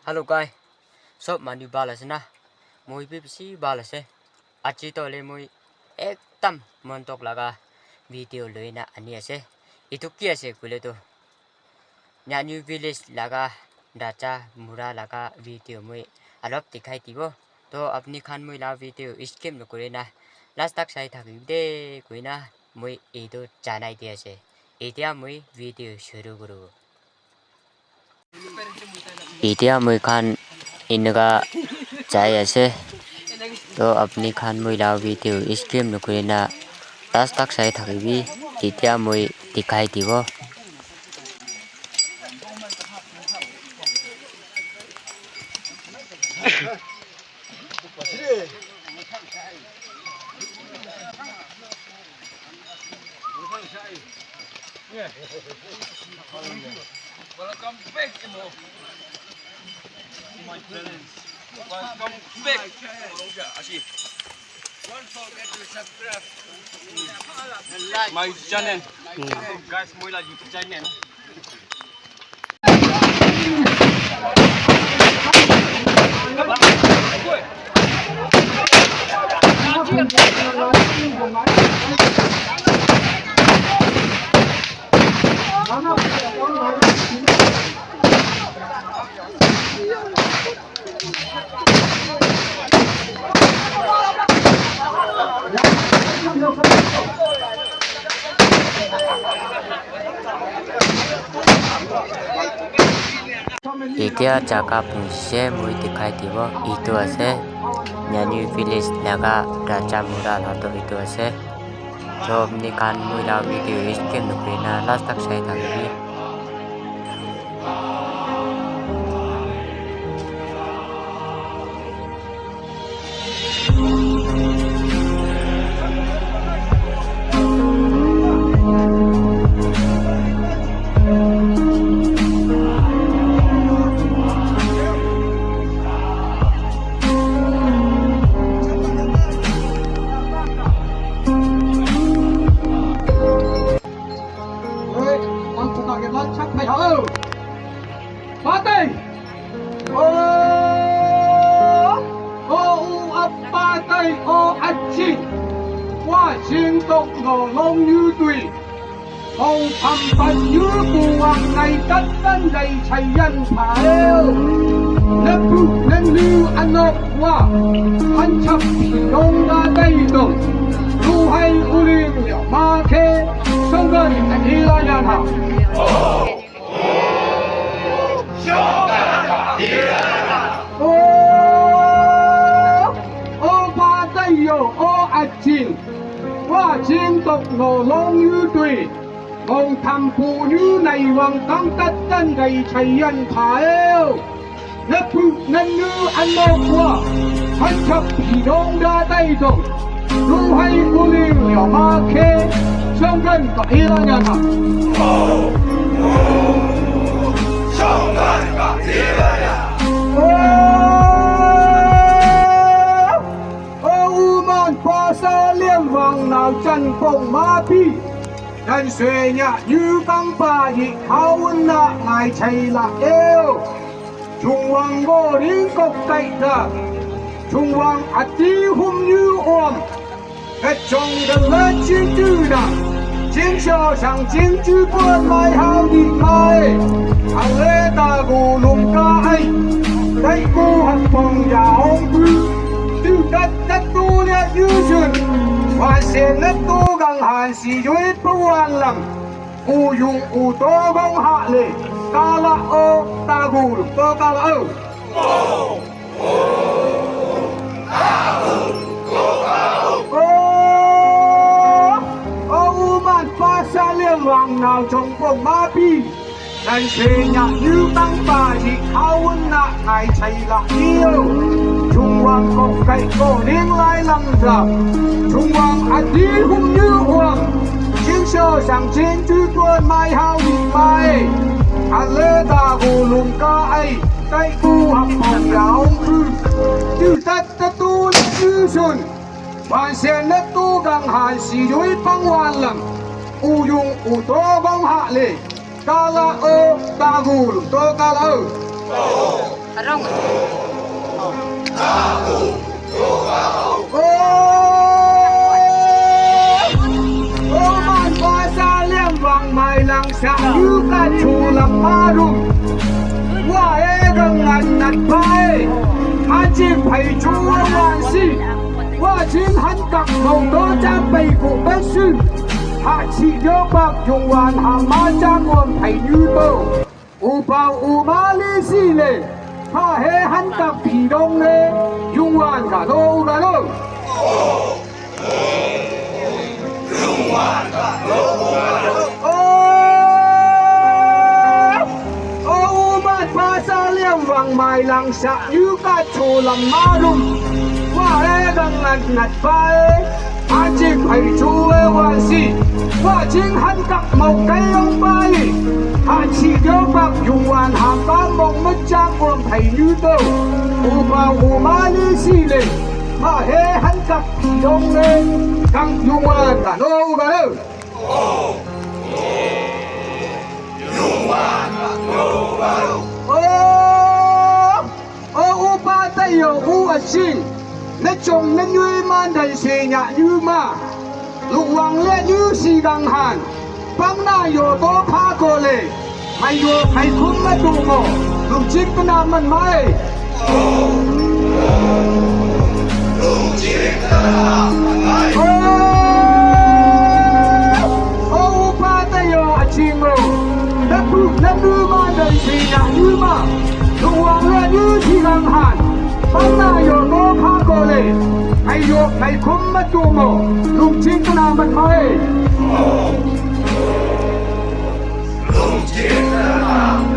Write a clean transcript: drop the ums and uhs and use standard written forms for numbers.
Hello guys, shop manu balas na, mui BBC balas aci to le mui ekdam montok laga video loy na ani ase, itu kia se kule to, nyanyu village laga dacha mura laga video mui alop dikhai tibo, to apni khan mui la video skip no kure na, last tak sai thaki de koi na mui itu janai dia se, itia mui video shuru kuru. Itia mui khan इनका चाय ऐसे तो अपनी खान मुई लाओ video stream नुकुरे ना लास्ट तक सही थकी भी इतिया मुई दिखाई थी वो Welcome back, my friends. Welcome back. Don't forget to subscribe my channel. Guys, moi là YouTube channel. इतिया जगह पुंसे मुई दिखाई थी वो itu ase nyanyu village laga raja mura la to itu ase तो अपनी खान मुई ला वीडियो स्ट्रीम नुकुरे ना लास्ट तक सही थकी भी Xin tục ngờ lông như tùy Hồng thầm bật như phù hoàng ngày tất tân đầy chảy nhân thả eo Lớp phụ nên lưu ăn nộp qua Hắn chấp thì đông ra đây đồng Lưu hay u liên liệu ma khê Sông gần thành đi la nhà thảo Sông gần thành đi la nhà thảo Ô ba tây yo ô ạch chinh Hoa chiến tộc ngô lông như tùy Ngông thầm phụ như này hoàng tăng tất tân đầy chảy nhân thả eo Lớp phụ nên như ăn nộp qua Hắn chấp thì đông ra tay rộng Lưu hay u liên liệu ma khê Sông gần cả y la nhà thảo Sông gần cả y la nhà Liêm hoàng nào chân phong ma pi Nhân xuê nhạ như tăng bà dị khao ơn nạ ngài chạy lạc eo Trung hoàng ngô đến cốc cậy ra Trung hoàng ạch tí hùm như ôm Kết trong đợt lên chiến chư đà Chiến cho rằng chiến chư quân mai hao đi mai Hằng lê ta gù lùng ca ai Đây cô hạt phòng nhà ông tư Tư đất đất tu liệt như dừng Hoàn xuyên đất tu găng hàn xì dưới bố an lầm U dùng u tố gông hạ lệ Ca lạ ô ta gù lục tố ca lạ ô Ô u màn pha xa liêng hoàng nào trong phòng ma pi Nên xê nhạc như tăng bà dị khao ơn nạ ngài chạy lạc yêu Trung hoàng cốc cậy cổ điên lai lăng ra Trung hoàng ạch tí hùng như hoàng Chiến sơ rằng chiến chư tuôn mai hao đi mai Hàn lê ta gù lùng ca ấy Cây tu học phòng nhà ông cư Chư tất tất tu lịch như xuân Hoàn xuyên đất tu găng hàn xì dưới băng hoàn lầm U dùng u tố bông hạ lệ Ca la ơ ta gù lùng tố ca la ơ Arong. Man qua xa liêm vàng mai lăng xa như ca chủ làm ma rung Wa e găng ngàn nạt bay Hà chim phải chú hoàng si Wa chim hắn cặp màu đô cha bày của bế sư Hạ chỉ nhớ bạc dùng hoàn hà ma cha nguồn phải như bầu U bao u ma li si lệ Hà hê hắn cặp phì đông lệ Dùng hoàn cả đô gà đô vàng mai lăng xạ như ca trù làm ma rung Wa e găng ngặt ngặt bay Hà chim phải chú e hoàn si Wa chính hắn cặp màu cây ông bay Hà chỉ nhớ bạc dùng hoàn hàm ba mộng mất trang gồm thầy như tâu U bao u ma li si lệ Hà hê hắn cặp thì đông lên Căng dùng hoàn cả nô gà đâu Upa tayo uasin na chong na nyui man dai se nya như ma luwang le như si gang han pang na yo to pha ko le mai yo mai khum ma du mo lum chik na man mai lum chik na man mai upa tayo aching ro na du man dai se nya như ma luwang le như si gang han pang na yo to pha ko le mai yo mai khum ma du mo lum chik na man mai lum chik na